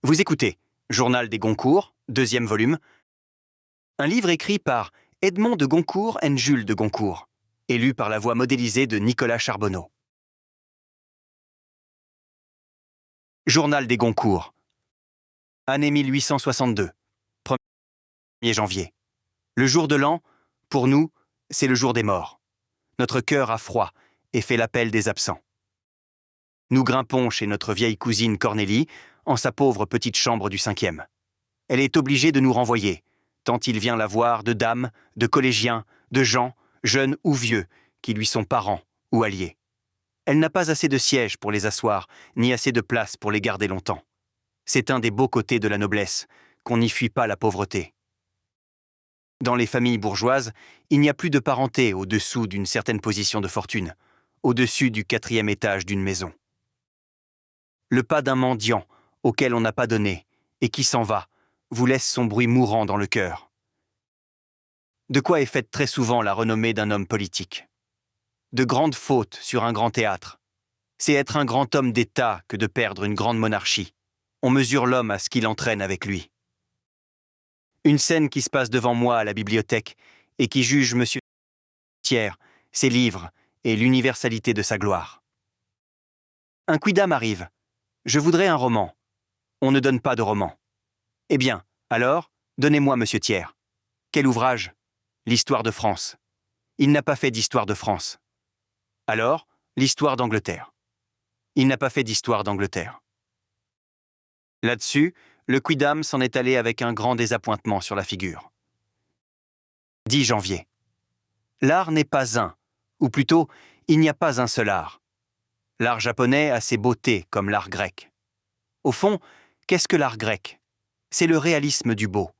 Vous écoutez Journal des Goncourt, 2e volume, un livre écrit par Edmond de Goncourt et Jules de Goncourt, et lu par la voix modélisée de Nicolas Charbonneau. Journal des Goncourt. Année 1862. 1er janvier. Le jour de l'an, pour nous, c'est le jour des morts. Notre cœur a froid et fait l'appel des absents. Nous grimpons chez notre vieille cousine Cornélie, en sa pauvre petite chambre du 5e. Elle est obligée de nous renvoyer, tant il vient la voir de dames, de collégiens, de gens, jeunes ou vieux, qui lui sont parents ou alliés. Elle n'a pas assez de sièges pour les asseoir, ni assez de place pour les garder longtemps. C'est un des beaux côtés de la noblesse, qu'on n'y fuit pas la pauvreté. Dans les familles bourgeoises, il n'y a plus de parenté au-dessous d'une certaine position de fortune, au-dessus du 4e étage d'une maison. Le pas d'un mendiant, auquel on n'a pas donné, et qui s'en va, vous laisse son bruit mourant dans le cœur. De quoi est faite très souvent la renommée d'un homme politique. De grandes fautes sur un grand théâtre. C'est être un grand homme d'État que de perdre une grande monarchie. On mesure l'homme à ce qu'il entraîne avec lui. Une scène qui se passe devant moi à la bibliothèque et qui juge Monsieur Thiers, ses livres et l'universalité de sa gloire. Un quidam arrive. Je voudrais un roman. On ne donne pas de roman. Eh bien, alors, donnez-moi Monsieur Thiers. Quel ouvrage? L'histoire de France. Il n'a pas fait d'histoire de France. Alors, l'histoire d'Angleterre. Il n'a pas fait d'histoire d'Angleterre. Là-dessus, le quidam s'en est allé avec un grand désappointement sur la figure. 10 janvier. L'art n'est pas un, ou plutôt, il n'y a pas un seul art. L'art japonais a ses beautés comme l'art grec. Au fond, qu'est-ce que l'art grec? C'est le réalisme du beau,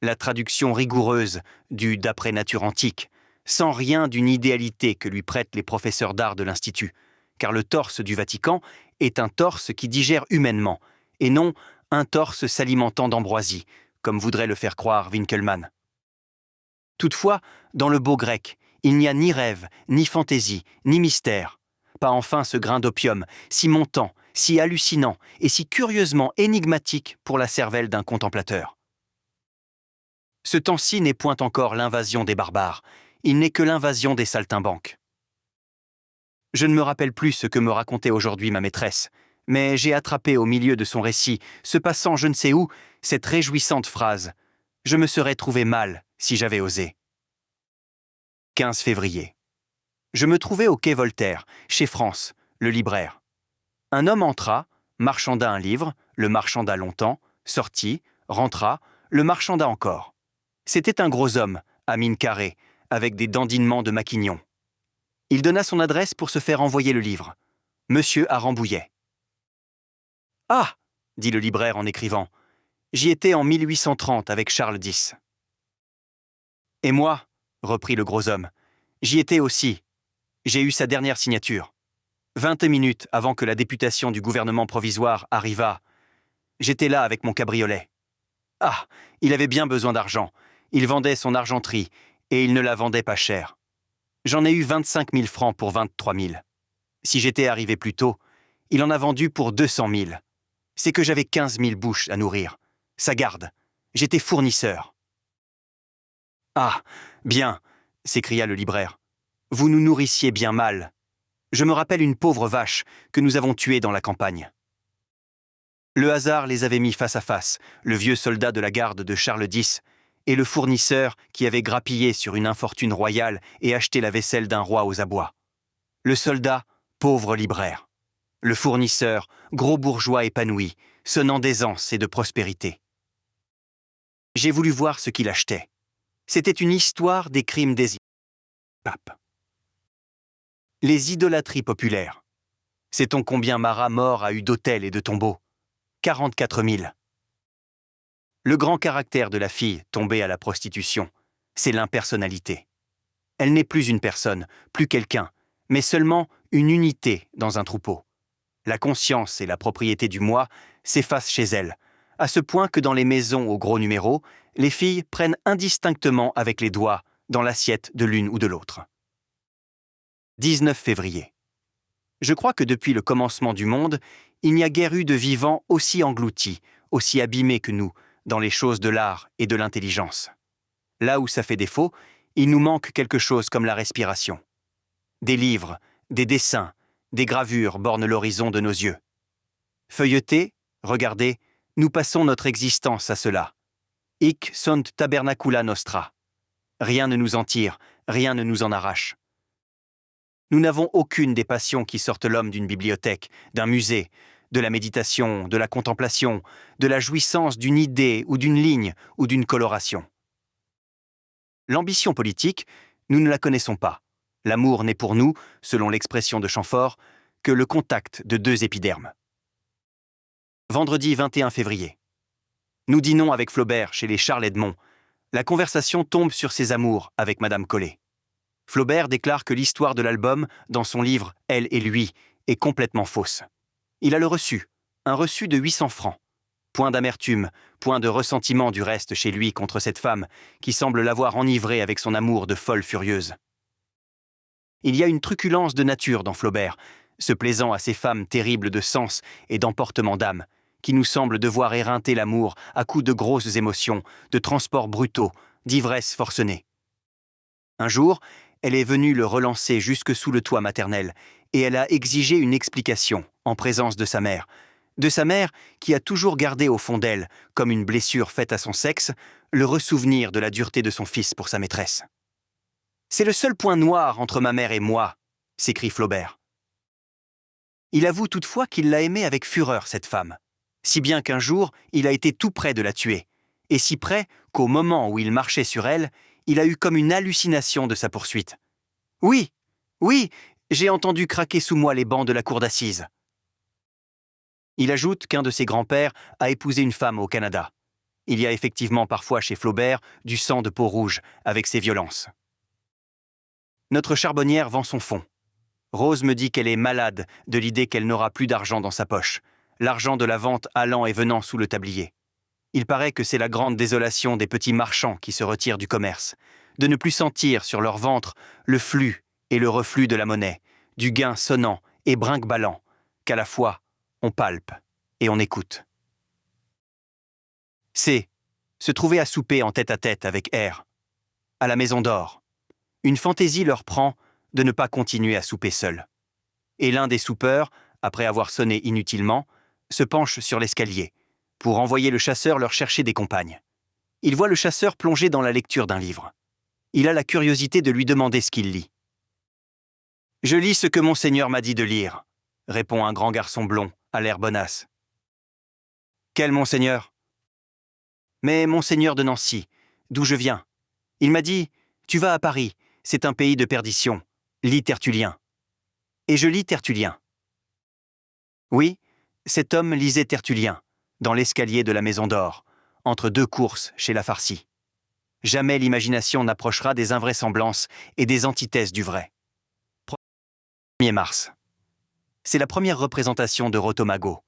la traduction rigoureuse du d'après nature antique, sans rien d'une idéalité que lui prêtent les professeurs d'art de l'Institut, car le torse du Vatican est un torse qui digère humainement, et non un torse s'alimentant d'ambroisie, comme voudrait le faire croire Winckelmann. Toutefois, dans le beau grec, il n'y a ni rêve, ni fantaisie, ni mystère, pas enfin ce grain d'opium, si montant, si hallucinant et si curieusement énigmatique pour la cervelle d'un contemplateur. Ce temps-ci n'est point encore l'invasion des barbares, il n'est que l'invasion des saltimbanques. Je ne me rappelle plus ce que me racontait aujourd'hui ma maîtresse, mais j'ai attrapé au milieu de son récit, se passant je ne sais où, cette réjouissante phrase « Je me serais trouvé mal si j'avais osé ». 15 février. Je me trouvais au quai Voltaire, chez France, le libraire. Un homme entra, marchanda un livre, le marchanda longtemps, sortit, rentra, le marchanda encore. C'était un gros homme, à mine carrée, avec des dandinements de maquignon. Il donna son adresse pour se faire envoyer le livre. Monsieur à Rambouillet. « Ah !» dit le libraire en écrivant. « J'y étais en 1830 avec Charles X. »« Et moi, » reprit le gros homme, « j'y étais aussi. J'ai eu sa dernière signature. 20 minutes avant que la députation du gouvernement provisoire arrivât, j'étais là avec mon cabriolet. Ah, il avait bien besoin d'argent. Il vendait son argenterie, et il ne la vendait pas cher. J'en ai eu 25 000 francs pour 23 000. Si j'étais arrivé plus tôt, il en a vendu pour 200 000. C'est que j'avais 15 000 bouches à nourrir. Ça garde. J'étais fournisseur. »« Ah, bien, » s'écria le libraire. « Vous nous nourrissiez bien mal. Je me rappelle une pauvre vache que nous avons tuée dans la campagne. » Le hasard les avait mis face à face, le vieux soldat de la garde de Charles X et le fournisseur qui avait grappillé sur une infortune royale et acheté la vaisselle d'un roi aux abois. Le soldat, pauvre libraire. Le fournisseur, gros bourgeois épanoui, sonnant d'aisance et de prospérité. J'ai voulu voir ce qu'il achetait. C'était une histoire des crimes des papes. Les idolâtries populaires. Sait-on combien Marat mort a eu d'hôtels et de tombeaux? 44 000. Le grand caractère de la fille tombée à la prostitution, c'est l'impersonnalité. Elle n'est plus une personne, plus quelqu'un, mais seulement une unité dans un troupeau. La conscience et la propriété du moi s'effacent chez elle, à ce point que dans les maisons au gros numéro, les filles prennent indistinctement avec les doigts dans l'assiette de l'une ou de l'autre. 19 février. Je crois que depuis le commencement du monde, il n'y a guère eu de vivant aussi englouti, aussi abîmés que nous dans les choses de l'art et de l'intelligence. Là où ça fait défaut, il nous manque quelque chose comme la respiration. Des livres, des dessins, des gravures bornent l'horizon de nos yeux. Feuilletés, regardez, nous passons notre existence à cela. Hic sunt tabernacula nostra. Rien ne nous en tire, rien ne nous en arrache. Nous n'avons aucune des passions qui sortent l'homme d'une bibliothèque, d'un musée, de la méditation, de la contemplation, de la jouissance d'une idée ou d'une ligne ou d'une coloration. L'ambition politique, nous ne la connaissons pas. L'amour n'est pour nous, selon l'expression de Chamfort, que le contact de deux épidermes. Vendredi 21 février. Nous dînons avec Flaubert chez les Charles Edmond. La conversation tombe sur ses amours avec Madame Collet. Flaubert déclare que l'histoire de l'album, dans son livre « Elle et lui », est complètement fausse. Il a le reçu, un reçu de 800 francs. Point d'amertume, point de ressentiment du reste chez lui contre cette femme qui semble l'avoir enivré avec son amour de folle furieuse. Il y a une truculence de nature dans Flaubert, se plaisant à ces femmes terribles de sens et d'emportement d'âme, qui nous semblent devoir éreinter l'amour à coups de grosses émotions, de transports brutaux, d'ivresse forcenée. Un jour, elle est venue le relancer jusque sous le toit maternel, et elle a exigé une explication en présence de sa mère qui a toujours gardé au fond d'elle, comme une blessure faite à son sexe, le ressouvenir de la dureté de son fils pour sa maîtresse. « C'est le seul point noir entre ma mère et moi », s'écrie Flaubert. Il avoue toutefois qu'il l'a aimée avec fureur, cette femme, si bien qu'un jour, il a été tout près de la tuer, et si près qu'au moment où il marchait sur elle, il a eu comme une hallucination de sa poursuite. « Oui, oui, j'ai entendu craquer sous moi les bancs de la cour d'assises. » Il ajoute qu'un de ses grands-pères a épousé une femme au Canada. Il y a effectivement parfois chez Flaubert du sang de Peau-Rouge avec ses violences. Notre charbonnière vend son fonds. Rose me dit qu'elle est malade de l'idée qu'elle n'aura plus d'argent dans sa poche, l'argent de la vente allant et venant sous le tablier. Il paraît que c'est la grande désolation des petits marchands qui se retirent du commerce, de ne plus sentir sur leur ventre le flux et le reflux de la monnaie, du gain sonnant et brinque-ballant, qu'à la fois on palpe et on écoute. C. Se trouver à souper en tête-à-tête avec R. À la Maison d'Or. Une fantaisie leur prend de ne pas continuer à souper seul. Et l'un des soupeurs, après avoir sonné inutilement, se penche sur l'escalier, pour envoyer le chasseur leur chercher des compagnes. Il voit le chasseur plongé dans la lecture d'un livre. Il a la curiosité de lui demander ce qu'il lit. « Je lis ce que monseigneur m'a dit de lire », répond un grand garçon blond, à l'air bonasse. « Quel monseigneur ?»« Mais monseigneur de Nancy, d'où je viens. Il m'a dit, tu vas à Paris, c'est un pays de perdition, lis Tertullien. » Et je lis Tertullien. Oui, cet homme lisait Tertullien, dans l'escalier de la Maison d'Or, entre deux courses chez la farcie. Jamais l'imagination n'approchera des invraisemblances et des antithèses du vrai. 1er mars. C'est la première représentation de Rotomago.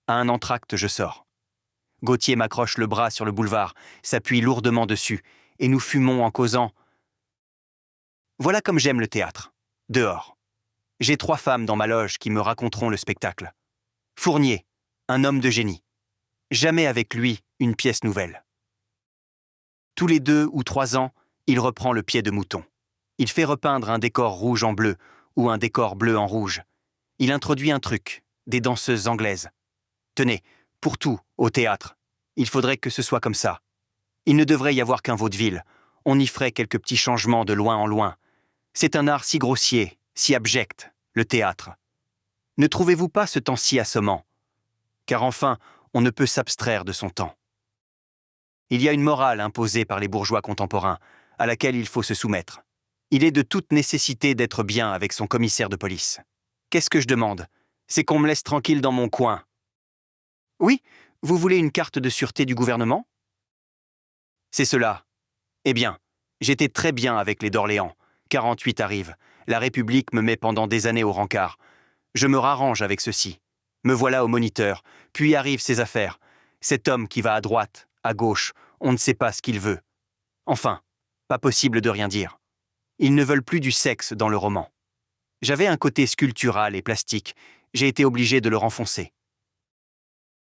À un entracte, je sors. Gauthier m'accroche le bras sur le boulevard, s'appuie lourdement dessus, et nous fumons en causant. Voilà comme j'aime le théâtre. Dehors. J'ai 3 femmes dans ma loge qui me raconteront le spectacle. Fournier, un homme de génie. Jamais avec lui une pièce nouvelle. Tous les 2 ou 3 ans, il reprend le pied de mouton. Il fait repeindre un décor rouge en bleu ou un décor bleu en rouge. Il introduit un truc, des danseuses anglaises. Tenez, pour tout, au théâtre, il faudrait que ce soit comme ça. Il ne devrait y avoir qu'un vaudeville. On y ferait quelques petits changements de loin en loin. C'est un art si grossier, si abject, le théâtre. Ne trouvez-vous pas ce temps si assommant? Car enfin, on ne peut s'abstraire de son temps. Il y a une morale imposée par les bourgeois contemporains, à laquelle il faut se soumettre. Il est de toute nécessité d'être bien avec son commissaire de police. Qu'est-ce que je demande? C'est qu'on me laisse tranquille dans mon coin. Oui, vous voulez une carte de sûreté du gouvernement? C'est cela. Eh bien, j'étais très bien avec les d'Orléans. 48 arrive. La République me met pendant des années au rencard. Je me rarrange avec ceci. Me voilà au moniteur. Puis arrivent ces affaires. Cet homme qui va à droite, à gauche, on ne sait pas ce qu'il veut. Enfin, pas possible de rien dire. Ils ne veulent plus du sexe dans le roman. J'avais un côté sculptural et plastique. J'ai été obligé de le renfoncer.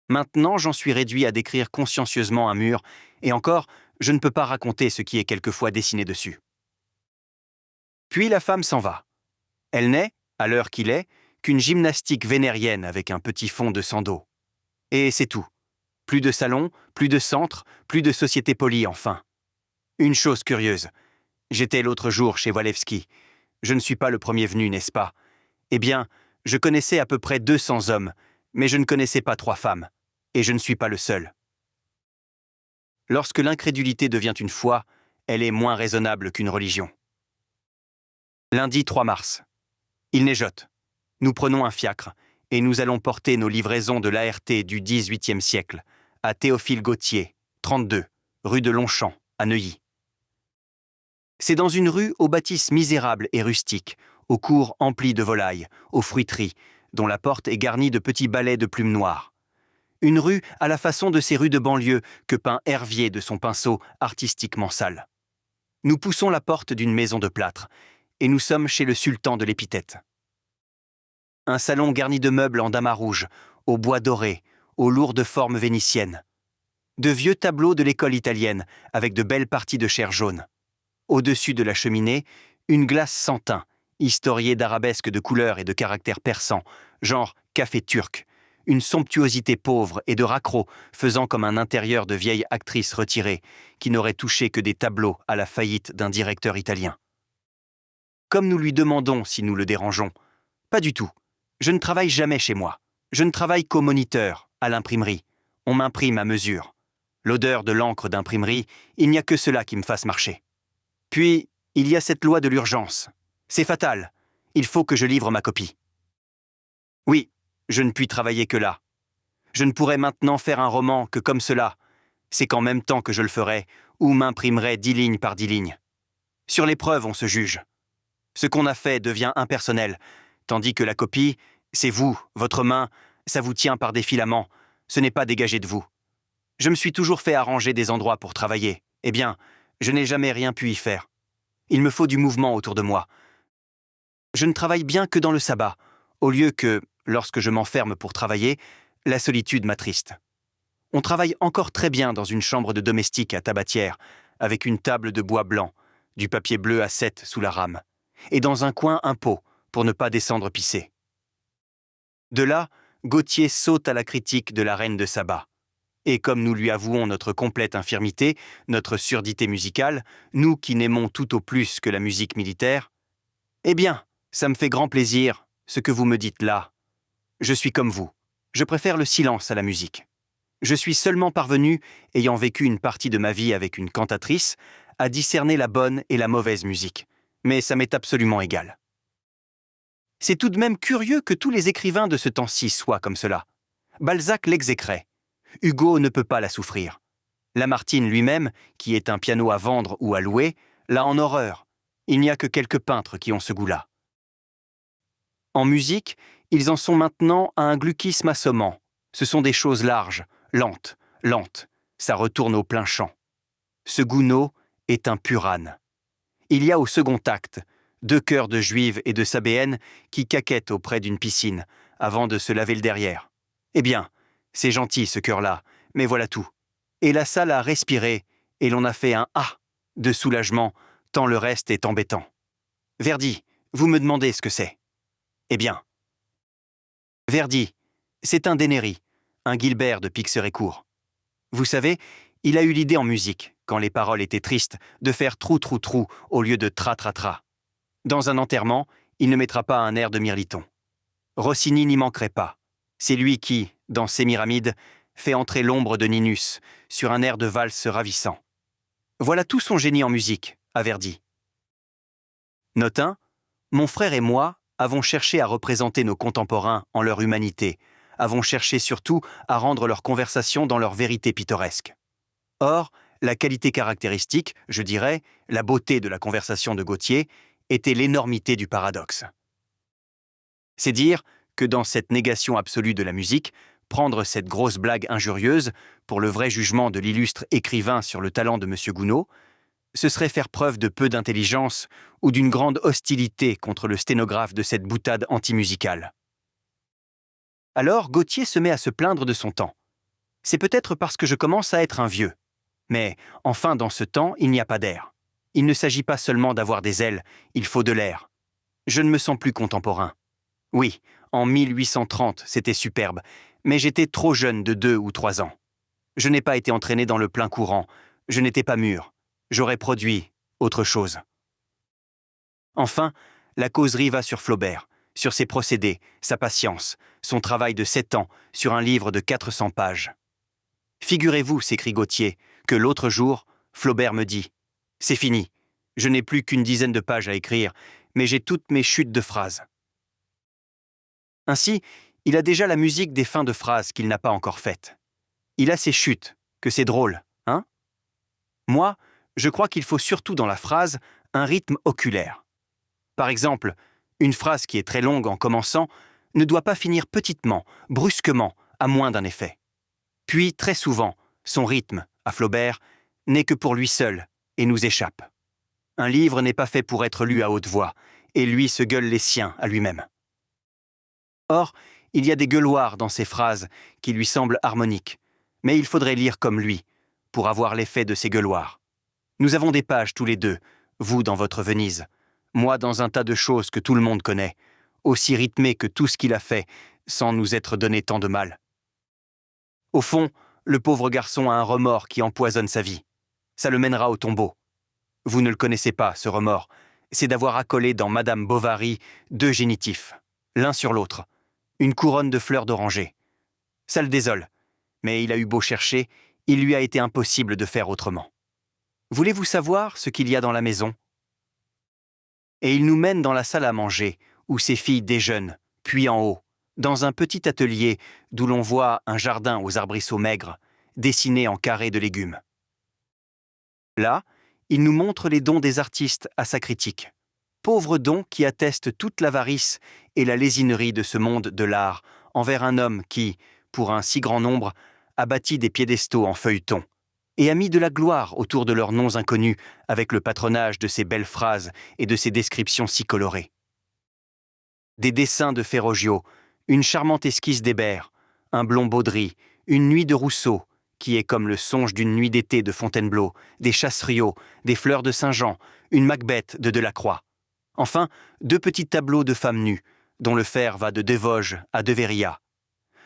Maintenant, j'en suis réduit à décrire consciencieusement un mur, et encore, je ne peux pas raconter ce qui est quelquefois dessiné dessus. Puis la femme s'en va. Elle n'est, à l'heure qu'il est, qu'une gymnastique vénérienne avec un petit fond de sang d'eau. Et c'est tout. Plus de salon, plus de centre, plus de société polie, enfin. Une chose curieuse. J'étais l'autre jour chez Walewski. Je ne suis pas le premier venu, n'est-ce pas? Eh bien, je connaissais à peu près 200 hommes, mais je ne connaissais pas 3 femmes. Et je ne suis pas le seul. Lorsque l'incrédulité devient une foi, elle est moins raisonnable qu'une religion. Lundi 3 mars. Il neigeote. Nous prenons un fiacre et nous allons porter nos livraisons de l'ART du XVIIIe siècle à Théophile Gautier, 32, rue de Longchamp, à Neuilly. C'est dans une rue aux bâtisses misérables et rustiques, aux cours emplis de volailles, aux fruiteries, dont la porte est garnie de petits balais de plumes noires. Une rue à la façon de ces rues de banlieue que peint Hervier de son pinceau artistiquement sale. Nous poussons la porte d'une maison de plâtre, et nous sommes chez le sultan de l'épithète. Un salon garni de meubles en damas rouge, au bois doré, aux lourdes formes vénitiennes. De vieux tableaux de l'école italienne, avec de belles parties de chair jaune. Au-dessus de la cheminée, une glace sans teint, historiée d'arabesques de couleurs et de caractères persans, genre café turc, une somptuosité pauvre et de raccrocs faisant comme un intérieur de vieille actrice retirée, qui n'aurait touché que des tableaux à la faillite d'un directeur italien. Comme nous lui demandons si nous le dérangeons, pas du tout. Je ne travaille jamais chez moi. Je ne travaille qu'au moniteur, à l'imprimerie. On m'imprime à mesure. L'odeur de l'encre d'imprimerie, il n'y a que cela qui me fasse marcher. Puis, il y a cette loi de l'urgence. C'est fatal. Il faut que je livre ma copie. Oui, je ne puis travailler que là. Je ne pourrais maintenant faire un roman que comme cela. C'est qu'en même temps que je le ferais, ou m'imprimerais 10 lignes par 10 lignes. Sur les preuves, on se juge. Ce qu'on a fait devient impersonnel, tandis que la copie, c'est vous, votre main, ça vous tient par des filaments, ce n'est pas dégagé de vous. Je me suis toujours fait arranger des endroits pour travailler. Eh bien, je n'ai jamais rien pu y faire. Il me faut du mouvement autour de moi. Je ne travaille bien que dans le sabbat, au lieu que, lorsque je m'enferme pour travailler, la solitude m'attriste. On travaille encore très bien dans une chambre de domestique à tabatière, avec une table de bois blanc, du papier bleu à 7 sous la rame, et dans un coin un pot, pour ne pas descendre pisser. De là, Gautier saute à la critique de la reine de Saba. Et comme nous lui avouons notre complète infirmité, notre surdité musicale, nous qui n'aimons tout au plus que la musique militaire, eh bien, ça me fait grand plaisir, ce que vous me dites là. Je suis comme vous. Je préfère le silence à la musique. Je suis seulement parvenu, ayant vécu une partie de ma vie avec une cantatrice, à discerner la bonne et la mauvaise musique. Mais ça m'est absolument égal. C'est tout de même curieux que tous les écrivains de ce temps-ci soient comme cela. Balzac l'exécrait. Hugo ne peut pas la souffrir. Lamartine lui-même, qui est un piano à vendre ou à louer, l'a en horreur. Il n'y a que quelques peintres qui ont ce goût-là. En musique, ils en sont maintenant à un gluckisme assommant. Ce sont des choses larges, lentes, lentes. Ça retourne au plein champ. Ce Gounod est un pur âne. Il y a au second acte 2 chœurs de juives et de sabéennes qui caquettent auprès d'une piscine, avant de se laver le derrière. Eh bien, c'est gentil ce chœur-là, mais voilà tout. Et la salle a respiré, et l'on a fait un « ah » de soulagement, tant le reste est embêtant. Verdi, vous me demandez ce que c'est. Eh bien. Verdi, c'est un Dennery, un Gilbert de Pixérécourt. Vous savez, il a eu l'idée en musique, quand les paroles étaient tristes, de faire trou-trou-trou au lieu de tra-tra-tra. Dans un enterrement, il ne mettra pas un air de Mirliton. Rossini n'y manquerait pas. C'est lui qui, dans Sémiramis, fait entrer l'ombre de Ninus sur un air de valse ravissant. Voilà tout son génie en musique, à Verdi. Note 1, mon frère et moi avons cherché à représenter nos contemporains en leur humanité, avons cherché surtout à rendre leur conversation dans leur vérité pittoresque. Or, la qualité caractéristique, je dirais, la beauté de la conversation de Gautier, était l'énormité du paradoxe. C'est dire que dans cette négation absolue de la musique, prendre cette grosse blague injurieuse pour le vrai jugement de l'illustre écrivain sur le talent de M. Gounod, ce serait faire preuve de peu d'intelligence ou d'une grande hostilité contre le sténographe de cette boutade antimusicale. Alors Gautier se met à se plaindre de son temps. C'est peut-être parce que je commence à être un vieux. Mais, enfin, dans ce temps, il n'y a pas d'air. Il ne s'agit pas seulement d'avoir des ailes, il faut de l'air. Je ne me sens plus contemporain. Oui, en 1830, c'était superbe, mais j'étais trop jeune de 2 ou 3 ans. Je n'ai pas été entraîné dans le plein courant, je n'étais pas mûr. J'aurais produit autre chose. Enfin, la causerie va sur Flaubert, sur ses procédés, sa patience, son travail de 7 ans sur un livre de 400 pages. Figurez-vous, s'écrie Gautier, que l'autre jour, Flaubert me dit « C'est fini, je n'ai plus qu'une dizaine de pages à écrire, mais j'ai toutes mes chutes de phrases. » Ainsi, il a déjà la musique des fins de phrases qu'il n'a pas encore faites. Il a ses chutes, que c'est drôle, hein? Moi, je crois qu'il faut surtout dans la phrase un rythme oculaire. Par exemple, une phrase qui est très longue en commençant ne doit pas finir petitement, brusquement, à moins d'un effet. Puis, très souvent, son rythme, à Flaubert, n'est que pour lui seul et nous échappe. Un livre n'est pas fait pour être lu à haute voix, et lui se gueule les siens à lui-même. Or, il y a des gueuloirs dans ces phrases qui lui semblent harmoniques, mais il faudrait lire comme lui, pour avoir l'effet de ces gueuloirs. Nous avons des pages tous les deux, vous dans votre Venise, moi dans un tas de choses que tout le monde connaît, aussi rythmées que tout ce qu'il a fait, sans nous être donné tant de mal. Au fond, le pauvre garçon a un remords qui empoisonne sa vie. Ça le mènera au tombeau. Vous ne le connaissez pas, ce remords. C'est d'avoir accolé dans Madame Bovary 2 génitifs, l'un sur l'autre, une couronne de fleurs d'oranger. Ça le désole, mais il a eu beau chercher, il lui a été impossible de faire autrement. Voulez-vous savoir ce qu'il y a dans la maison ? Et il nous mène dans la salle à manger, où ses filles déjeunent, puis en haut, dans un petit atelier d'où l'on voit un jardin aux arbrisseaux maigres, dessiné en carrés de légumes. Là, il nous montre les dons des artistes à sa critique. Pauvres dons qui attestent toute l'avarice et la lésinerie de ce monde de l'art envers un homme qui, pour un si grand nombre, a bâti des piédestaux en feuilleton et a mis de la gloire autour de leurs noms inconnus avec le patronage de ces belles phrases et de ces descriptions si colorées. Des dessins de Ferrogio, une charmante esquisse d'Hébert, un blond Baudry, une nuit de Rousseau, qui est comme le songe d'une nuit d'été de Fontainebleau, des Chasseriot, des fleurs de Saint-Jean, une Macbeth de Delacroix. Enfin, 2 petits tableaux de femmes nues, dont le fer va de Devosges à Deveria.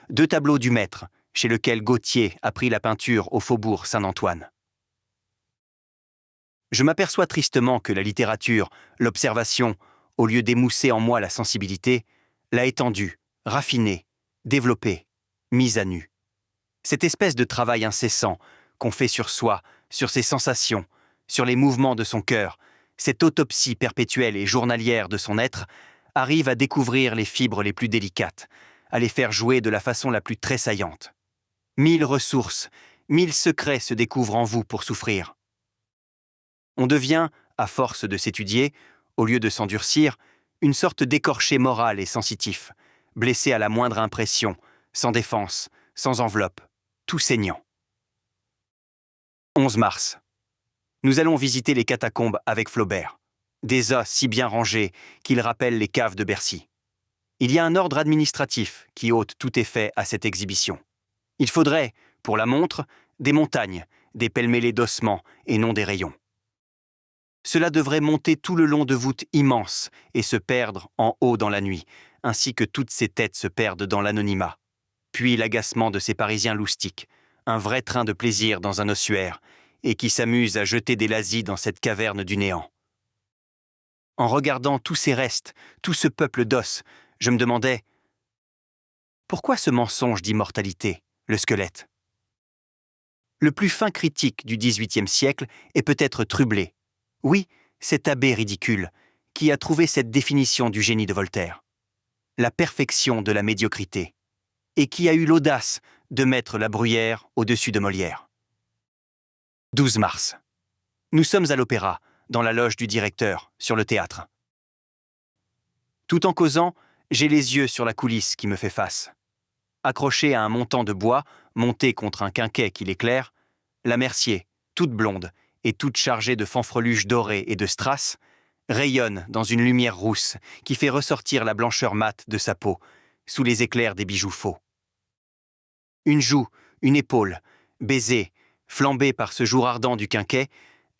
2 tableaux du maître, chez lequel Gautier a pris la peinture au faubourg Saint-Antoine. Je m'aperçois tristement que la littérature, l'observation, au lieu d'émousser en moi la sensibilité, l'a étendue, raffinée, développée, mise à nu. Cette espèce de travail incessant qu'on fait sur soi, sur ses sensations, sur les mouvements de son cœur, cette autopsie perpétuelle et journalière de son être, arrive à découvrir les fibres les plus délicates, à les faire jouer de la façon la plus tressaillante. 1000 ressources, 1000 secrets se découvrent en vous pour souffrir. On devient, à force de s'étudier, au lieu de s'endurcir, une sorte d'écorché moral et sensitif, blessé à la moindre impression, sans défense, sans enveloppe, tout saignant. 11 mars. Nous allons visiter les catacombes avec Flaubert. Des os si bien rangés qu'ils rappellent les caves de Bercy. Il y a un ordre administratif qui ôte tout effet à cette exhibition. Il faudrait, pour la montre, des montagnes, des pêle-mêlés d'ossements et non des rayons. Cela devrait monter tout le long de voûtes immenses et se perdre en haut dans la nuit, ainsi que toutes ces têtes se perdent dans l'anonymat. Puis l'agacement de ces Parisiens loustiques, un vrai train de plaisir dans un ossuaire, et qui s'amusent à jeter des lazis dans cette caverne du néant. En regardant tous ces restes, tout ce peuple d'os, je me demandais « Pourquoi ce mensonge d'immortalité, le squelette ?» Le plus fin critique du XVIIIe siècle est peut-être Trublet. Oui, cet abbé ridicule, qui a trouvé cette définition du génie de Voltaire. La perfection de la médiocrité. Et qui a eu l'audace de mettre la Bruyère au-dessus de Molière. 12 mars. Nous sommes à l'opéra, dans la loge du directeur, sur le théâtre. Tout en causant, j'ai les yeux sur la coulisse qui me fait face. Accrochée à un montant de bois, monté contre un quinquet qui l'éclaire, la Mercier, toute blonde et toute chargée de fanfreluches dorées et de strass, rayonne dans une lumière rousse qui fait ressortir la blancheur mate de sa peau, sous les éclairs des bijoux faux. Une joue, une épaule, baisée, flambée par ce jour ardent du quinquet,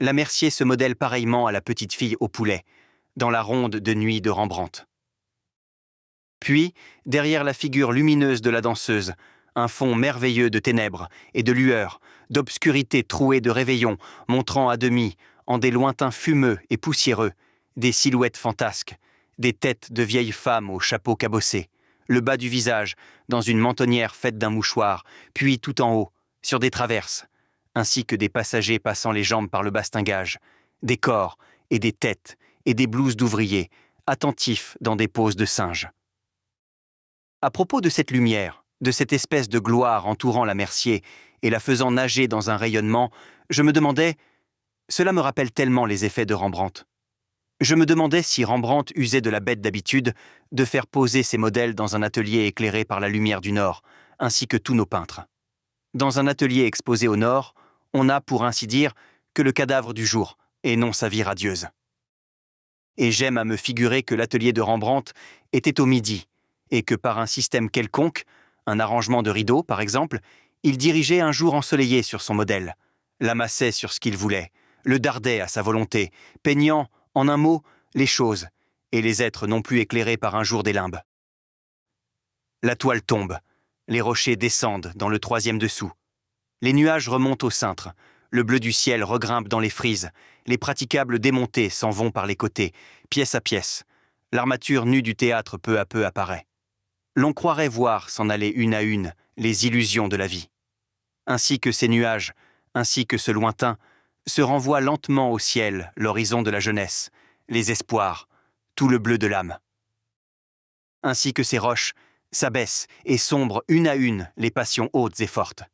la Mercier se modèle pareillement à la petite fille au poulet, dans la ronde de nuit de Rembrandt. Puis, derrière la figure lumineuse de la danseuse, un fond merveilleux de ténèbres et de lueurs, d'obscurité trouée de réveillons, montrant à demi, en des lointains fumeux et poussiéreux, des silhouettes fantasques, des têtes de vieilles femmes aux chapeaux cabossés, le bas du visage, dans une mentonnière faite d'un mouchoir, puis tout en haut, sur des traverses, ainsi que des passagers passant les jambes par le bastingage, des corps et des têtes et des blouses d'ouvriers, attentifs dans des poses de singes. À propos de cette lumière, de cette espèce de gloire entourant la Mercier et la faisant nager dans un rayonnement, je me demandais, cela me rappelle tellement les effets de Rembrandt. Je me demandais si Rembrandt usait de la bête d'habitude de faire poser ses modèles dans un atelier éclairé par la lumière du Nord, ainsi que tous nos peintres. Dans un atelier exposé au Nord, on n'a, pour ainsi dire, que le cadavre du jour, et non sa vie radieuse. Et j'aime à me figurer que l'atelier de Rembrandt était au Midi, et que par un système quelconque, un arrangement de rideaux par exemple, il dirigeait un jour ensoleillé sur son modèle, l'amassait sur ce qu'il voulait, le dardait à sa volonté, peignant, en un mot, les choses, et les êtres non plus éclairés par un jour des limbes. La toile tombe, les rochers descendent dans le troisième dessous, les nuages remontent au cintre, le bleu du ciel regrimpe dans les frises, les praticables démontés s'en vont par les côtés, pièce à pièce, l'armature nue du théâtre peu à peu apparaît. L'on croirait voir s'en aller une à une les illusions de la vie. Ainsi que ces nuages, ainsi que ce lointain, se renvoie lentement au ciel l'horizon de la jeunesse, les espoirs, tout le bleu de l'âme. Ainsi que ces roches, s'abaissent et sombrent une à une les passions hautes et fortes.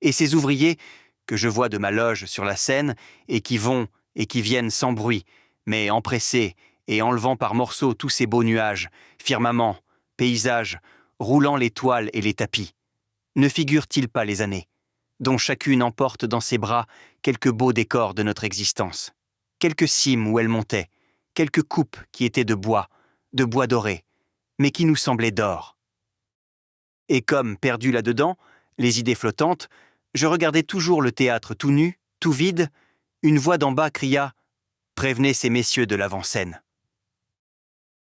Et ces ouvriers, que je vois de ma loge sur la Seine, et qui vont et qui viennent sans bruit, mais empressés et enlevant par morceaux tous ces beaux nuages, firmaments, paysages, roulant les toiles et les tapis, ne figurent-ils pas les années, dont chacune emporte dans ses bras quelques beaux décors de notre existence, quelques cimes où elle montait, quelques coupes qui étaient de bois doré, mais qui nous semblaient d'or. Et comme, perdu là-dedans, les idées flottantes, je regardais toujours le théâtre tout nu, tout vide, une voix d'en bas cria « Prévenez ces messieurs de l'avant-scène ».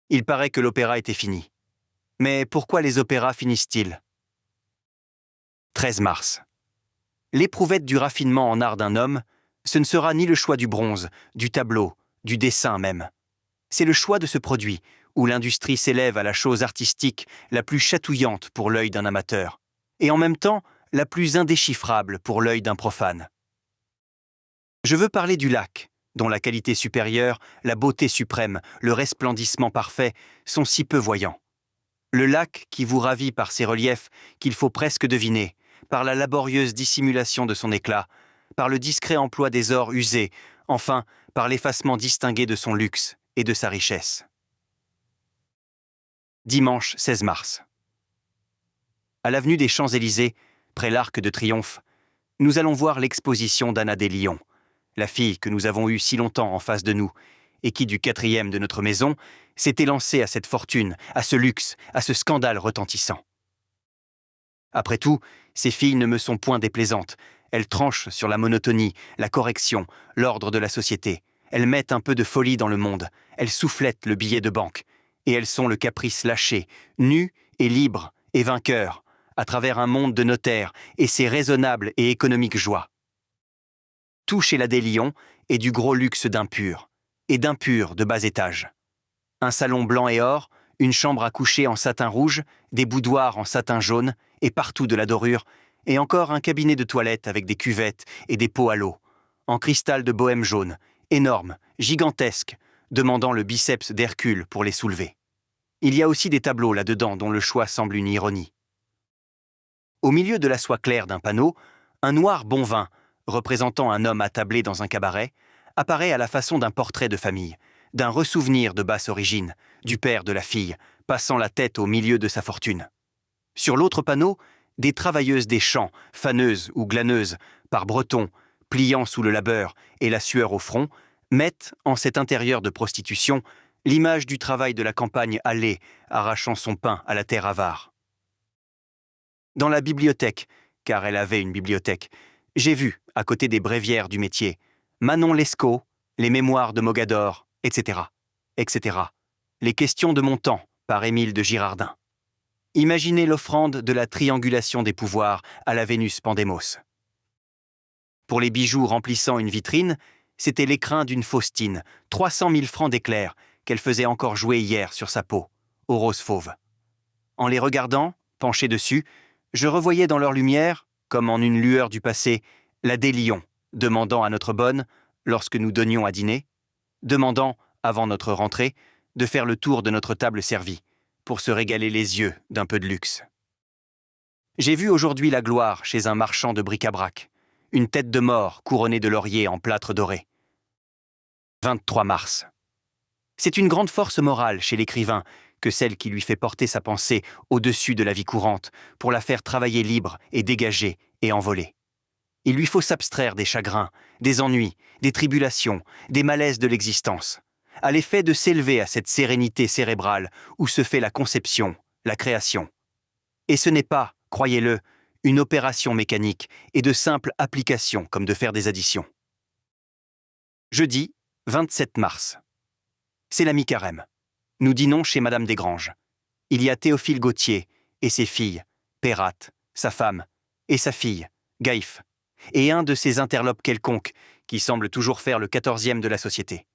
Il paraît que l'opéra était fini. Mais pourquoi les opéras finissent-ils ? 13 mars. L'éprouvette du raffinement en art d'un homme, ce ne sera ni le choix du bronze, du tableau, du dessin même. C'est le choix de ce produit, où l'industrie s'élève à la chose artistique la plus chatouillante pour l'œil d'un amateur, et en même temps la plus indéchiffrable pour l'œil d'un profane. Je veux parler du lac, dont la qualité supérieure, la beauté suprême, le resplendissement parfait sont si peu voyants. Le lac qui vous ravit par ses reliefs qu'il faut presque deviner, par la laborieuse dissimulation de son éclat, par le discret emploi des ors usés, enfin par l'effacement distingué de son luxe et de sa richesse. Dimanche 16 mars. À l'avenue des Champs-Élysées, près l'Arc de Triomphe, nous allons voir l'exposition d'Anna des Lions, la fille que nous avons eue si longtemps en face de nous, et qui, du 4e de notre maison, s'était lancée à cette fortune, à ce luxe, à ce scandale retentissant. Après tout, ces filles ne me sont point déplaisantes. Elles tranchent sur la monotonie, la correction, l'ordre de la société. Elles mettent un peu de folie dans le monde. Elles soufflettent le billet de banque. Et elles sont le caprice lâché, nu et libre et vainqueur, à travers un monde de notaires et ses raisonnables et économiques joies. Tout chez la des Lions est du gros luxe d'impur, et d'impur de bas étage. Un salon blanc et or, une chambre à coucher en satin rouge, des boudoirs en satin jaune, et partout de la dorure, et encore un cabinet de toilette avec des cuvettes et des pots à l'eau, en cristal de bohême jaune, énorme, gigantesque, demandant le biceps d'Hercule pour les soulever. Il y a aussi des tableaux là-dedans dont le choix semble une ironie. Au milieu de la soie claire d'un panneau, un noir bon vin, représentant un homme attablé dans un cabaret, apparaît à la façon d'un portrait de famille, d'un ressouvenir de basse origine, du père de la fille, passant la tête au milieu de sa fortune. Sur l'autre panneau, des travailleuses des champs, faneuses ou glaneuses, par breton, pliant sous le labeur et la sueur au front, mettent, en cet intérieur de prostitution, l'image du travail de la campagne allée, arrachant son pain à la terre avare. Dans la bibliothèque, car elle avait une bibliothèque, j'ai vu, à côté des bréviaires du métier, Manon Lescaut, les mémoires de Mogador, etc., etc., les questions de mon temps, par Émile de Girardin. Imaginez l'offrande de la triangulation des pouvoirs à la Vénus Pandémos. Pour les bijoux remplissant une vitrine, c'était l'écrin d'une Faustine, 300 000 francs d'éclairs, qu'elle faisait encore jouer hier sur sa peau, au rose fauve. En les regardant, penché dessus, je revoyais dans leur lumière, comme en une lueur du passé, la des lions, demandant à notre bonne, lorsque nous donnions à dîner, demandant, avant notre rentrée, de faire le tour de notre table servie, pour se régaler les yeux d'un peu de luxe. J'ai vu aujourd'hui la gloire chez un marchand de bric-à-brac, une tête de mort couronnée de laurier en plâtre doré. 23 mars. C'est une grande force morale chez l'écrivain que celle qui lui fait porter sa pensée au-dessus de la vie courante pour la faire travailler libre et dégagée et envolée. Il lui faut s'abstraire des chagrins, des ennuis, des tribulations, des malaises de l'existence, à l'effet de s'élever à cette sérénité cérébrale où se fait la conception, la création. Et ce n'est pas, croyez-le, une opération mécanique et de simple application comme de faire des additions. Jeudi, 27 mars. C'est la mi-carême. Nous dînons chez Madame Desgranges. Il y a Théophile Gautier et ses filles, Pérate, sa femme, et sa fille, Gaïf, et un de ses interlopes quelconques qui semble toujours faire le 14e de la société.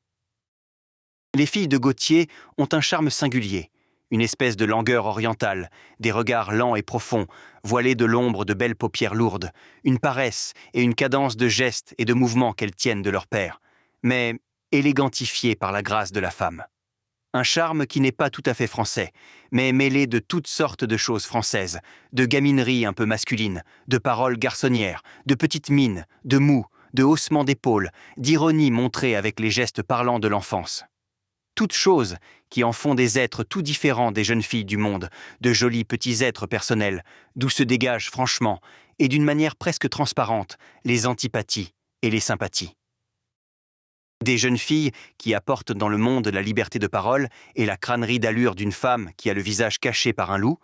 Les filles de Gautier ont un charme singulier, une espèce de langueur orientale, des regards lents et profonds, voilés de l'ombre de belles paupières lourdes, une paresse et une cadence de gestes et de mouvements qu'elles tiennent de leur père, mais élégantifiées par la grâce de la femme. Un charme qui n'est pas tout à fait français, mais mêlé de toutes sortes de choses françaises, de gamineries un peu masculines, de paroles garçonnières, de petites mines, de mous, de haussements d'épaules, d'ironie montrée avec les gestes parlants de l'enfance. Toutes choses qui en font des êtres tout différents des jeunes filles du monde, de jolis petits êtres personnels, d'où se dégagent franchement, et d'une manière presque transparente, les antipathies et les sympathies. Des jeunes filles qui apportent dans le monde la liberté de parole et la crânerie d'allure d'une femme qui a le visage caché par un loup,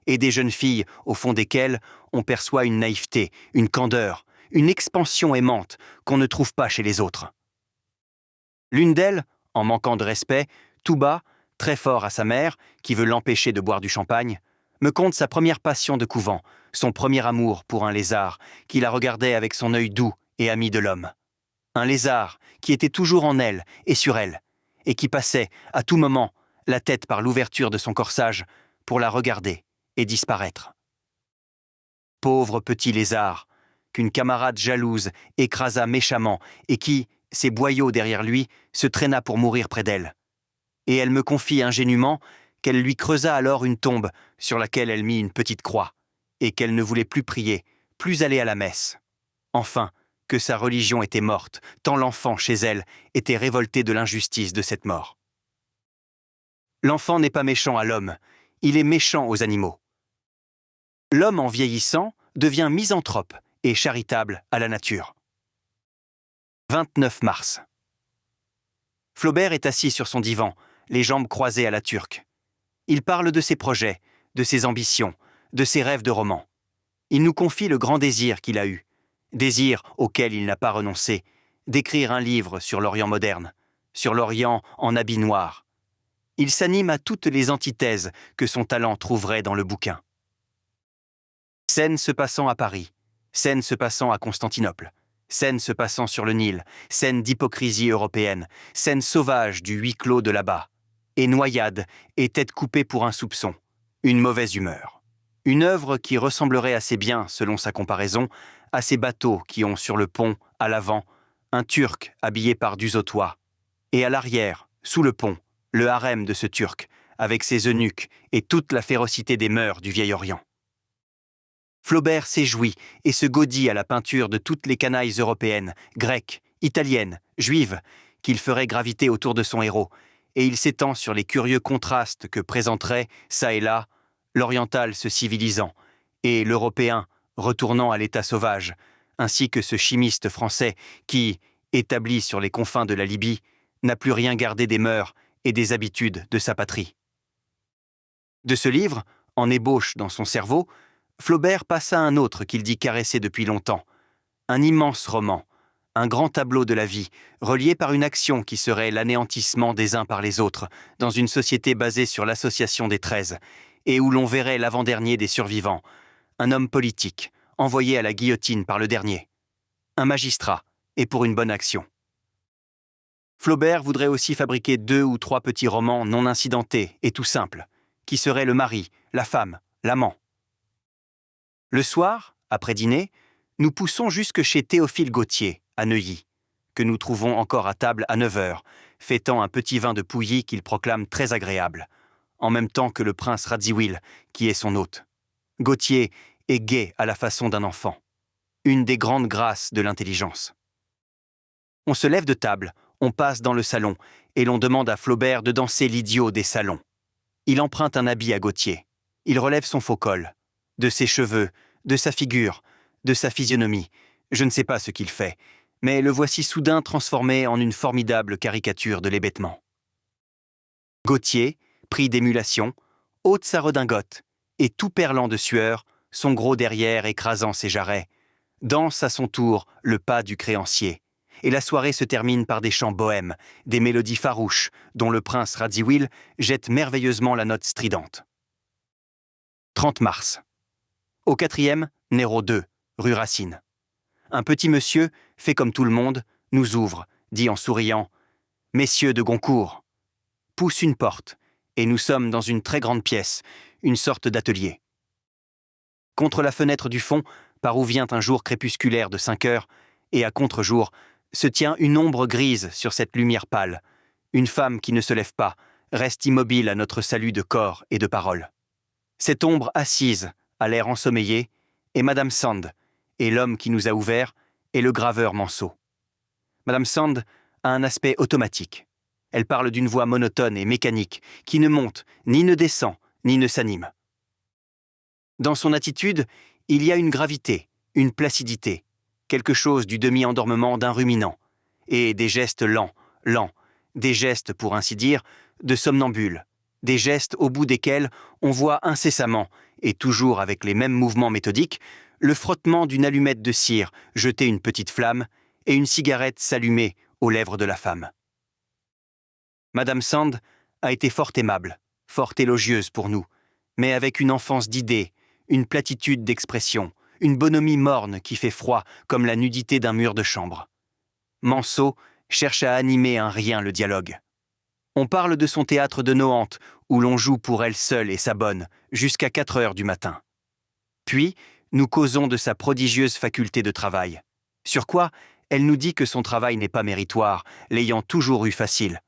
et des jeunes filles au fond desquelles on perçoit une naïveté, une candeur, une expansion aimante qu'on ne trouve pas chez les autres. L'une d'elles, en manquant de respect, tout bas, très fort à sa mère, qui veut l'empêcher de boire du champagne, me conte sa première passion de couvent, son premier amour pour un lézard, qui la regardait avec son œil doux et ami de l'homme. Un lézard qui était toujours en elle et sur elle, et qui passait, à tout moment, la tête par l'ouverture de son corsage pour la regarder et disparaître. Pauvre petit lézard, qu'une camarade jalouse écrasa méchamment et qui, ses boyaux derrière lui, se traîna pour mourir près d'elle. Et elle me confie ingénument qu'elle lui creusa alors une tombe sur laquelle elle mit une petite croix, et qu'elle ne voulait plus prier, plus aller à la messe. Enfin, que sa religion était morte, tant l'enfant, chez elle, était révolté de l'injustice de cette mort. L'enfant n'est pas méchant à l'homme, il est méchant aux animaux. L'homme, en vieillissant, devient misanthrope et charitable à la nature. 29 mars. Flaubert est assis sur son divan, les jambes croisées à la turque. Il parle de ses projets, de ses ambitions, de ses rêves de roman. Il nous confie le grand désir qu'il a eu, désir auquel il n'a pas renoncé, d'écrire un livre sur l'Orient moderne, sur l'Orient en habit noir. Il s'anime à toutes les antithèses que son talent trouverait dans le bouquin. Scène se passant à Paris, scène se passant à Constantinople, scène se passant sur le Nil, scène d'hypocrisie européenne, scène sauvage du huis clos de là-bas, et noyade et tête coupée pour un soupçon, une mauvaise humeur. Une œuvre qui ressemblerait assez bien, selon sa comparaison, à ces bateaux qui ont sur le pont, à l'avant, un Turc habillé par Duzotois, et à l'arrière, sous le pont, le harem de ce Turc, avec ses eunuques et toute la férocité des mœurs du vieil Orient. Flaubert s'éjouit et se gaudit à la peinture de toutes les canailles européennes, grecques, italiennes, juives, qu'il ferait graviter autour de son héros, et il s'étend sur les curieux contrastes que présenterait, çà et là, l'oriental se civilisant, et l'européen retournant à l'état sauvage, ainsi que ce chimiste français qui, établi sur les confins de la Libye, n'a plus rien gardé des mœurs et des habitudes de sa patrie. De ce livre, en ébauche dans son cerveau, Flaubert passa un autre qu'il dit caresser depuis longtemps. Un immense roman, un grand tableau de la vie, relié par une action qui serait l'anéantissement des uns par les autres, dans une société basée sur l'association des 13, et où l'on verrait l'avant-dernier des survivants, un homme politique, envoyé à la guillotine par le dernier. Un magistrat, et pour une bonne action. Flaubert voudrait aussi fabriquer 2 ou 3 petits romans non incidentés et tout simples, qui seraient le mari, la femme, l'amant. Le soir, après dîner, nous poussons jusque chez Théophile Gautier, à Neuilly, que nous trouvons encore à table à 9h, fêtant un petit vin de Pouilly qu'il proclame très agréable, en même temps que le prince Radziwill, qui est son hôte. Gautier est gai à la façon d'un enfant, une des grandes grâces de l'intelligence. On se lève de table, on passe dans le salon, et l'on demande à Flaubert de danser l'idiot des salons. Il emprunte un habit à Gautier. Il relève son faux col. De ses cheveux, de sa figure, de sa physionomie. Je ne sais pas ce qu'il fait, mais le voici soudain transformé en une formidable caricature de l'hébétement. Gautier, pris d'émulation, ôte sa redingote, et tout perlant de sueur, son gros derrière écrasant ses jarrets, danse à son tour le pas du créancier. Et la soirée se termine par des chants bohèmes, des mélodies farouches, dont le prince Radziwill jette merveilleusement la note stridente. 30 mars. Au 4e, Néro 2, rue Racine. Un petit monsieur, fait comme tout le monde, nous ouvre, dit en souriant « Messieurs de Goncourt », pousse une porte, et nous sommes dans une très grande pièce, une sorte d'atelier. Contre la fenêtre du fond, par où vient un jour crépusculaire de 5 heures, et à contre-jour, se tient une ombre grise sur cette lumière pâle, une femme qui ne se lève pas, reste immobile à notre salut de corps et de parole. Cette ombre assise, à l'air ensommeillé, est Madame Sand, et l'homme qui nous a ouvert est le graveur Manceau. Madame Sand a un aspect automatique. Elle parle d'une voix monotone et mécanique, qui ne monte, ni ne descend, ni ne s'anime. Dans son attitude, il y a une gravité, une placidité, quelque chose du demi-endormement d'un ruminant, et des gestes lents, des gestes, pour ainsi dire, de somnambule, des gestes au bout desquels on voit incessamment, et toujours avec les mêmes mouvements méthodiques, le frottement d'une allumette de cire jeter une petite flamme et une cigarette s'allumer aux lèvres de la femme. Madame Sand a été fort aimable, fort élogieuse pour nous, mais avec une enfance d'idées, une platitude d'expression, une bonhomie morne qui fait froid comme la nudité d'un mur de chambre. Manceau cherche à animer un rien le dialogue. On parle de son théâtre de Nohant, où l'on joue pour elle seule et sa bonne, jusqu'à 4 heures du matin. Puis, nous causons de sa prodigieuse faculté de travail. Sur quoi, elle nous dit que son travail n'est pas méritoire, l'ayant toujours eu facile.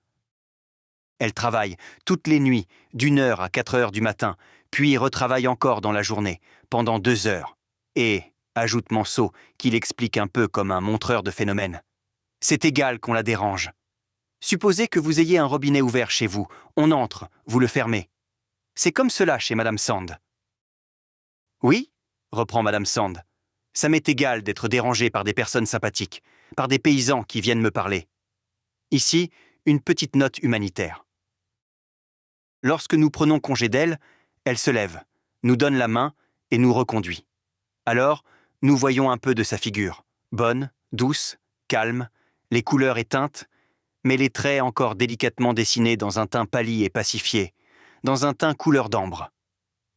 Elle travaille toutes les nuits, d'1h à 4 heures du matin, puis retravaille encore dans la journée, pendant 2 heures. Et, ajoute Manceau, qu'il explique un peu comme un montreur de phénomènes, c'est égal qu'on la dérange. Supposez que vous ayez un robinet ouvert chez vous, on entre, vous le fermez. C'est comme cela chez Madame Sand. Oui, reprend Madame Sand, ça m'est égal d'être dérangé par des personnes sympathiques, par des paysans qui viennent me parler. Ici, une petite note humanitaire. Lorsque nous prenons congé d'elle, elle se lève, nous donne la main et nous reconduit. Alors, nous voyons un peu de sa figure, bonne, douce, calme, les couleurs éteintes, mais les traits encore délicatement dessinés dans un teint pâli et pacifié, dans un teint couleur d'ambre.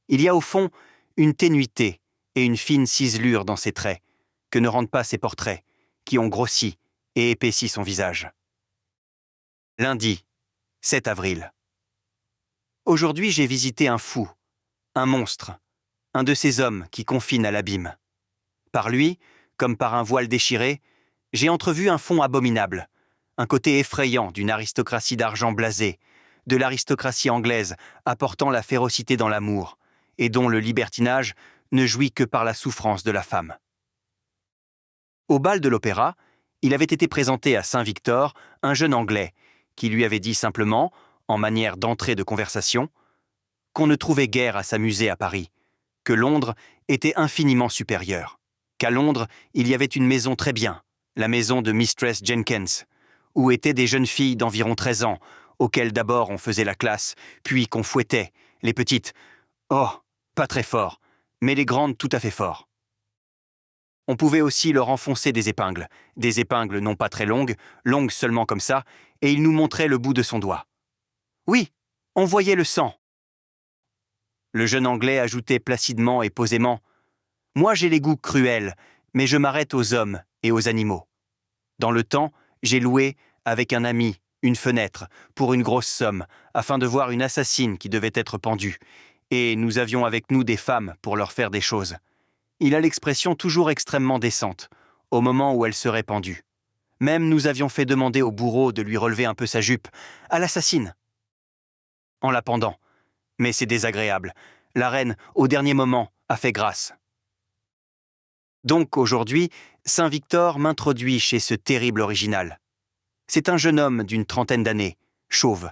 Il y a au fond une ténuité et une fine ciselure dans ses traits, que ne rendent pas ses portraits, qui ont grossi et épaissi son visage. Lundi, 7 avril. Aujourd'hui, j'ai visité un fou, un monstre, un de ces hommes qui confinent à l'abîme. Par lui, comme par un voile déchiré, j'ai entrevu un fond abominable, un côté effrayant d'une aristocratie d'argent blasé, de l'aristocratie anglaise apportant la férocité dans l'amour, et dont le libertinage ne jouit que par la souffrance de la femme. Au bal de l'Opéra, il avait été présenté à Saint-Victor un jeune Anglais, qui lui avait dit simplement, en manière d'entrée de conversation, qu'on ne trouvait guère à s'amuser à Paris, que Londres était infiniment supérieure, qu'à Londres, il y avait une maison très bien, la maison de Mistress Jenkins, où étaient des jeunes filles d'environ 13 ans, auxquelles d'abord on faisait la classe, puis qu'on fouettait, les petites, oh, pas très fort, mais les grandes tout à fait fort. On pouvait aussi leur enfoncer des épingles non pas très longues, longues seulement comme ça, et il nous montrait le bout de son doigt. Oui, on voyait le sang. Le jeune Anglais ajoutait placidement et posément « Moi j'ai les goûts cruels, mais je m'arrête aux hommes et aux animaux. Dans le temps, j'ai loué, avec un ami, une fenêtre, pour une grosse somme, afin de voir une assassine qui devait être pendue, et nous avions avec nous des femmes pour leur faire des choses. Il a l'expression toujours extrêmement décente, au moment où elle serait pendue. Même nous avions fait demander au bourreau de lui relever un peu sa jupe, à l'assassine, en la pendant. Mais c'est désagréable. La reine, au dernier moment, a fait grâce. Donc aujourd'hui, Saint Victor m'introduit chez ce terrible original. C'est un jeune homme d'une trentaine d'années, chauve,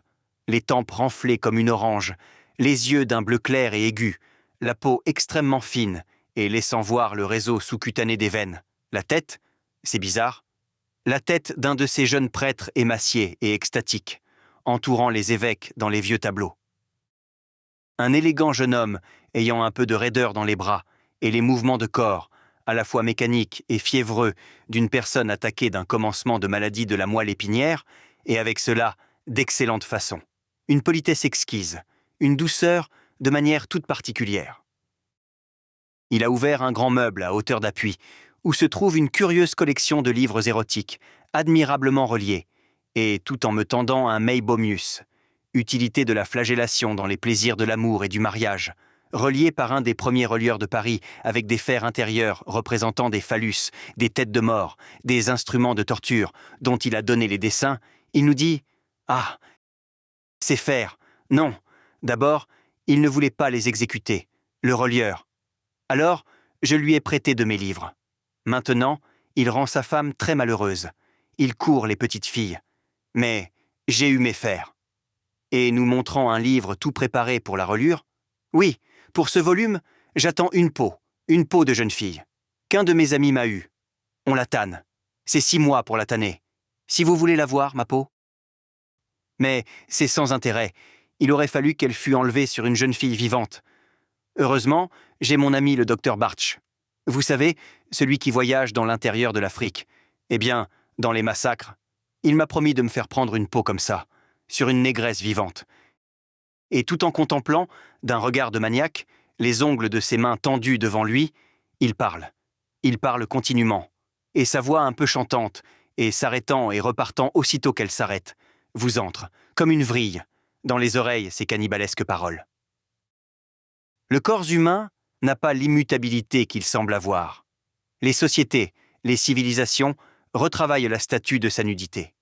les tempes renflées comme une orange, les yeux d'un bleu clair et aigu, la peau extrêmement fine et laissant voir le réseau sous-cutané des veines. La tête, c'est bizarre, la tête d'un de ces jeunes prêtres émaciés et extatiques, entourant les évêques dans les vieux tableaux. Un élégant jeune homme ayant un peu de raideur dans les bras et les mouvements de corps, à la fois mécaniques et fiévreux, d'une personne attaquée d'un commencement de maladie de la moelle épinière, et avec cela, d'excellente façon. Une politesse exquise, une douceur de manière toute particulière. Il a ouvert un grand meuble à hauteur d'appui, où se trouve une curieuse collection de livres érotiques, admirablement reliés, et tout en me tendant un Meibomius, utilité de la flagellation dans les plaisirs de l'amour et du mariage, relié par un des premiers relieurs de Paris avec des fers intérieurs représentant des phallus, des têtes de mort, des instruments de torture dont il a donné les dessins, il nous dit « Ah, ces fers, non, d'abord, il ne voulait pas les exécuter, le relieur. Alors, je lui ai prêté de mes livres. Maintenant, il rend sa femme très malheureuse. Il court les petites filles. Mais j'ai eu mes fers. » Et nous montrant un livre tout préparé pour la reliure, « Oui, pour ce volume, j'attends une peau de jeune fille, qu'un de mes amis m'a eue. On la tanne. C'est 6 mois pour la tanner. Si vous voulez la voir, ma peau. » Mais c'est sans intérêt. Il aurait fallu qu'elle fût enlevée sur une jeune fille vivante. Heureusement, j'ai mon ami le docteur Bartsch. Vous savez, celui qui voyage dans l'intérieur de l'Afrique. Eh bien, dans les massacres, il m'a promis de me faire prendre une peau comme ça, sur une négresse vivante. Et tout en contemplant, d'un regard de maniaque, les ongles de ses mains tendues devant lui, il parle. Il parle continuellement. Et sa voix un peu chantante, et s'arrêtant et repartant aussitôt qu'elle s'arrête, vous entre, comme une vrille, dans les oreilles ces cannibalesques paroles. Le corps humain n'a pas l'immutabilité qu'il semble avoir. Les sociétés, les civilisations retravaillent la statue de sa nudité.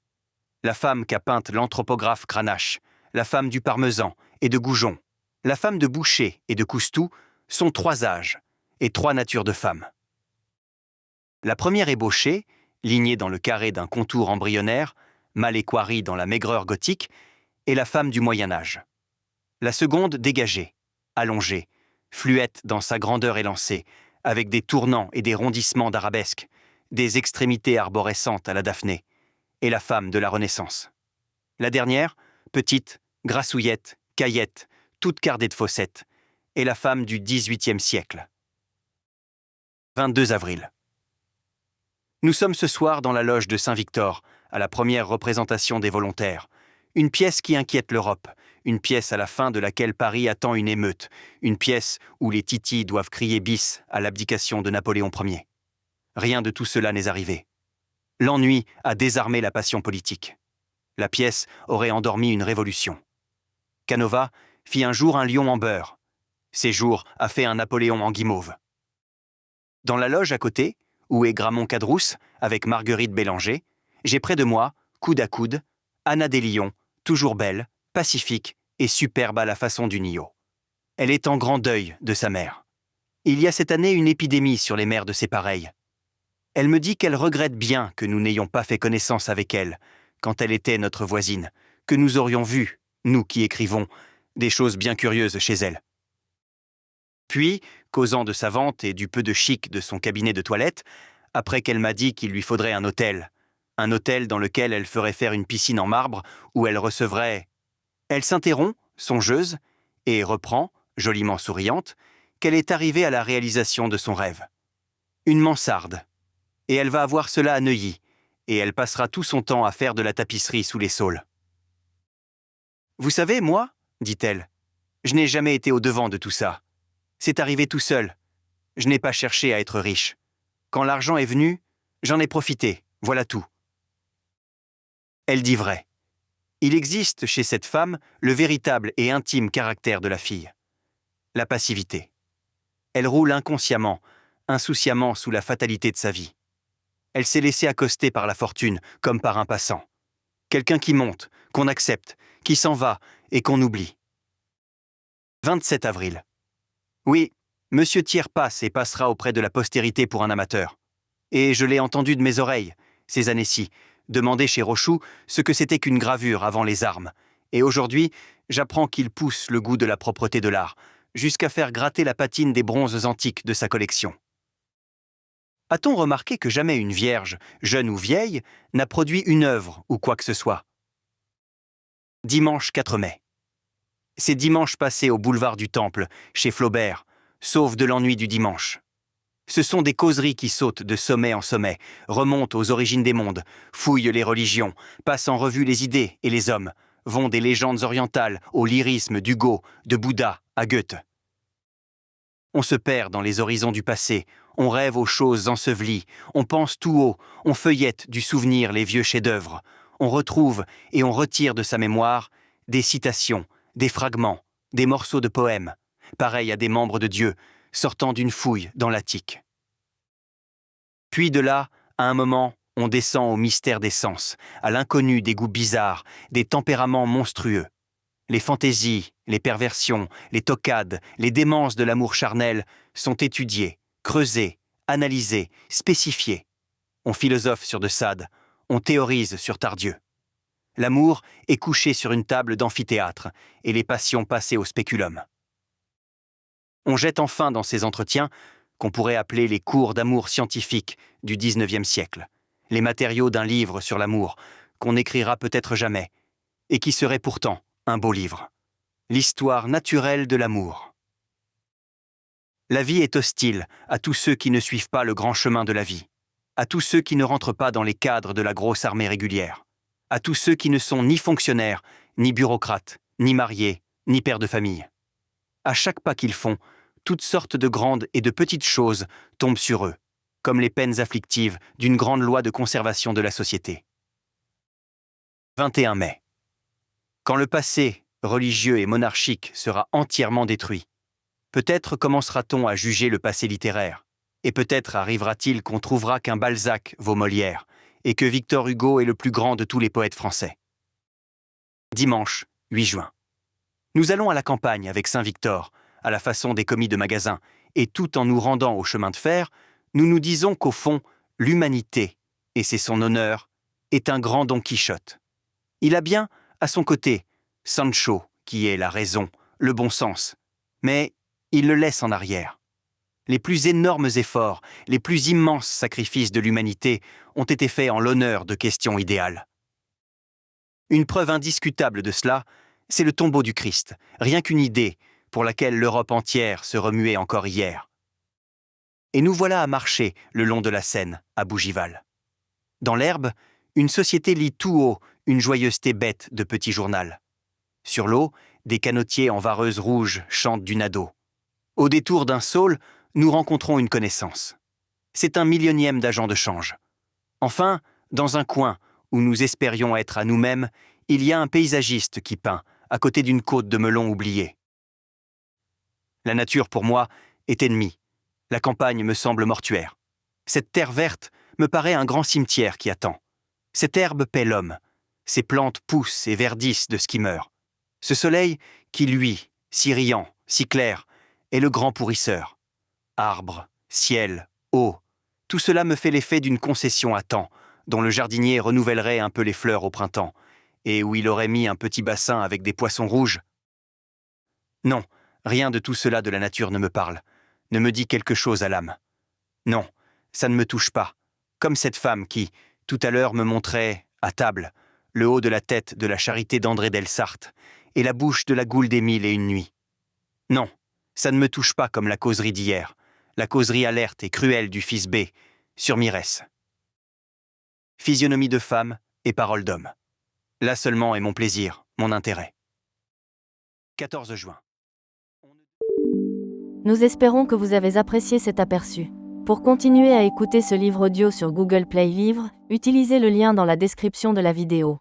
La femme qu'a peinte l'anthropographe Cranach, la femme du Parmesan et de Goujon, la femme de Boucher et de Coustou sont 3 âges et 3 natures de femmes. La première ébauchée, lignée dans le carré d'un contour embryonnaire, mal équarrie dans la maigreur gothique, est la femme du Moyen-Âge. La seconde dégagée, allongée, fluette dans sa grandeur élancée, avec des tournants et des rondissements d'arabesque, des extrémités arborescentes à la Daphné, est la femme de la Renaissance. La dernière, petite, grassouillette, caillette, toute cardée de fossettes, est la femme du XVIIIe siècle. 22 avril. Nous sommes ce soir dans la loge de Saint-Victor, à la première représentation des volontaires. Une pièce qui inquiète l'Europe, une pièce à la fin de laquelle Paris attend une émeute, une pièce où les titis doivent crier bis à l'abdication de Napoléon Ier. Rien de tout cela n'est arrivé. L'ennui a désarmé la passion politique. La pièce aurait endormi une révolution. Canova fit un jour un lion en beurre. Séjour a fait un Napoléon en guimauve. Dans la loge à côté, où est Gramont Cadrousse, avec Marguerite Bélanger, j'ai près de moi, coude à coude, Anna Deslions, toujours belle, pacifique et superbe à la façon du Nio. Elle est en grand deuil de sa mère. Il y a cette année une épidémie sur les mères de ses pareilles. Elle me dit qu'elle regrette bien que nous n'ayons pas fait connaissance avec elle, quand elle était notre voisine, que nous aurions vu, nous qui écrivons, des choses bien curieuses chez elle. Puis, causant de sa vente et du peu de chic de son cabinet de toilette, après qu'elle m'a dit qu'il lui faudrait un hôtel dans lequel elle ferait faire une piscine en marbre, où elle recevrait... Elle s'interrompt, songeuse, et reprend, joliment souriante, qu'elle est arrivée à la réalisation de son rêve. Une mansarde. Et elle va avoir cela à Neuilly, et elle passera tout son temps à faire de la tapisserie sous les saules. « Vous savez, moi, dit-elle, je n'ai jamais été au-devant de tout ça. C'est arrivé tout seul. Je n'ai pas cherché à être riche. Quand l'argent est venu, j'en ai profité, voilà tout. » Elle dit vrai. Il existe chez cette femme le véritable et intime caractère de la fille. La passivité. Elle roule inconsciemment, insouciamment sous la fatalité de sa vie. Elle s'est laissée accoster par la fortune, comme par un passant. Quelqu'un qui monte, qu'on accepte, qui s'en va et qu'on oublie. 27 avril. Oui, Monsieur Thiers passe et passera auprès de la postérité pour un amateur. Et je l'ai entendu de mes oreilles, ces années-ci, demander chez Rochoux ce que c'était qu'une gravure avant les armes. Et aujourd'hui, j'apprends qu'il pousse le goût de la propreté de l'art, jusqu'à faire gratter la patine des bronzes antiques de sa collection. A-t-on remarqué que jamais une vierge, jeune ou vieille, n'a produit une œuvre ou quoi que ce soit? Dimanche 4 mai. C'est dimanche passé au boulevard du Temple, chez Flaubert, sauf de l'ennui du dimanche. Ce sont des causeries qui sautent de sommet en sommet, remontent aux origines des mondes, fouillent les religions, passent en revue les idées et les hommes, vont des légendes orientales au lyrisme d'Hugo, de Bouddha à Goethe. On se perd dans les horizons du passé, on rêve aux choses ensevelies, on pense tout haut, on feuillette du souvenir les vieux chefs-d'œuvre, on retrouve et on retire de sa mémoire des citations, des fragments, des morceaux de poèmes, pareils à des membres de Dieu, sortant d'une fouille dans l'attique. Puis de là, à un moment, on descend au mystère des sens, à l'inconnu des goûts bizarres, des tempéraments monstrueux. Les fantaisies, les perversions, les toccades, les démences de l'amour charnel sont étudiées, creusées, analysées, spécifiées. On philosophe sur de Sade, on théorise sur Tardieu. L'amour est couché sur une table d'amphithéâtre et les passions passées au spéculum. On jette enfin dans ces entretiens, qu'on pourrait appeler les cours d'amour scientifiques du XIXe siècle, les matériaux d'un livre sur l'amour, qu'on n'écrira peut-être jamais, et qui serait pourtant un beau livre. L'histoire naturelle de l'amour. La vie est hostile à tous ceux qui ne suivent pas le grand chemin de la vie, à tous ceux qui ne rentrent pas dans les cadres de la grosse armée régulière, à tous ceux qui ne sont ni fonctionnaires, ni bureaucrates, ni mariés, ni pères de famille. À chaque pas qu'ils font, toutes sortes de grandes et de petites choses tombent sur eux, comme les peines afflictives d'une grande loi de conservation de la société. 21 mai. Quand le passé, religieux et monarchique, sera entièrement détruit, peut-être commencera-t-on à juger le passé littéraire, et peut-être arrivera-t-il qu'on trouvera qu'un Balzac vaut Molière, et que Victor Hugo est le plus grand de tous les poètes français. Dimanche, 8 juin. Nous allons à la campagne avec Saint-Victor, à la façon des commis de magasin, et tout en nous rendant au chemin de fer, nous nous disons qu'au fond, l'humanité, et c'est son honneur, est un grand Don Quichotte. Il a bien, à son côté, Sancho, qui est la raison, le bon sens, mais il le laisse en arrière. Les plus énormes efforts, les plus immenses sacrifices de l'humanité ont été faits en l'honneur de questions idéales. Une preuve indiscutable de cela, c'est le tombeau du Christ, rien qu'une idée, pour laquelle l'Europe entière se remuait encore hier. Et nous voilà à marcher le long de la Seine, à Bougival. Dans l'herbe, une société lit tout haut une joyeuseté bête de petit journal. Sur l'eau, des canotiers en vareuse rouge chantent du nado. Au détour d'un saule, nous rencontrons une connaissance. C'est un millionième d'agent de change. Enfin, dans un coin où nous espérions être à nous-mêmes, il y a un paysagiste qui peint, à côté d'une côte de melons oubliée. La nature, pour moi, est ennemie. La campagne me semble mortuaire. Cette terre verte me paraît un grand cimetière qui attend. Cette herbe paie l'homme. Ces plantes poussent et verdissent de ce qui meurt. Ce soleil qui luit, si riant, si clair, est le grand pourrisseur. Arbres, ciel, eau, tout cela me fait l'effet d'une concession à temps, dont le jardinier renouvellerait un peu les fleurs au printemps, et où il aurait mis un petit bassin avec des poissons rouges. Non, rien de tout cela de la nature ne me parle, ne me dit quelque chose à l'âme. Non, ça ne me touche pas, comme cette femme qui, tout à l'heure, me montrait, à table, le haut de la tête de la charité d'André Delsarte et la bouche de la Goule des Mille et une nuits. Non, Ça ne me touche pas comme la causerie d'hier, la causerie alerte et cruelle du fils B, sur Mirès. Physionomie de femme et parole d'homme. Là seulement est mon plaisir, mon intérêt. 14 juin. Nous espérons que vous avez apprécié cet aperçu. Pour continuer à écouter ce livre audio sur Google Play Livres, utilisez le lien dans la description de la vidéo.